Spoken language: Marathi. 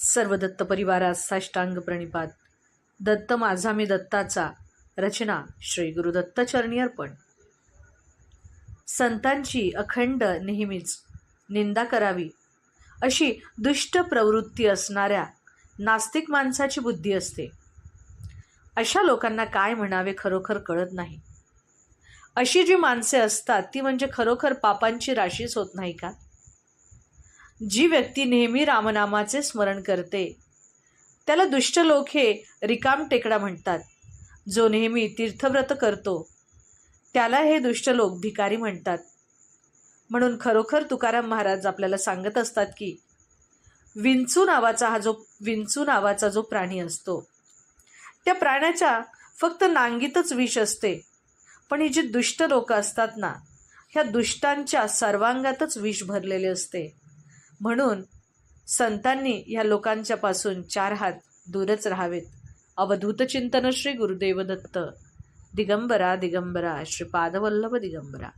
सर्व दत्त परिवारास साष्टांग प्रणिपात. दत्त माझा मी दत्ताचा. रचना श्री गुरुदत्त चरणी अर्पण. संतांची अखंड नेहमीच निंदा करावी अशी दुष्ट प्रवृत्ती असणाऱ्या नास्तिक माणसाची बुद्धी असते. अशा लोकांना काय म्हणावे खरोखर कळत नाही. अशी जी माणसे असतात ती म्हणजे खरोखर पापांची राशीच होत नाही का? जी व्यक्ती नेहमी रामनामाचे स्मरण करते त्याला दुष्ट लोक हे रिकाम टेकडा म्हणतात. जो नेहमी तीर्थव्रत करतो त्याला हे दुष्ट लोक भिकारी म्हणतात. म्हणून खरोखर तुकाराम महाराज आपल्याला सांगत असतात की विंचू नावाचा जो प्राणी असतो त्या प्राण्याच्या फक्त नांगीतच विष असते, पण ही जी दुष्ट लोक असतात ना, ह्या दुष्टांच्या सर्वांगातच विष भरलेले असते. म्हणून संतांनी ह्या लोकांच्या पासून 4 हात दूरच राहावेत. अवधूत चिंतन श्री गुरुदेव दत्त. दिगंबरा दिगंबरा श्रीपादवल्लभ दिगंबरा.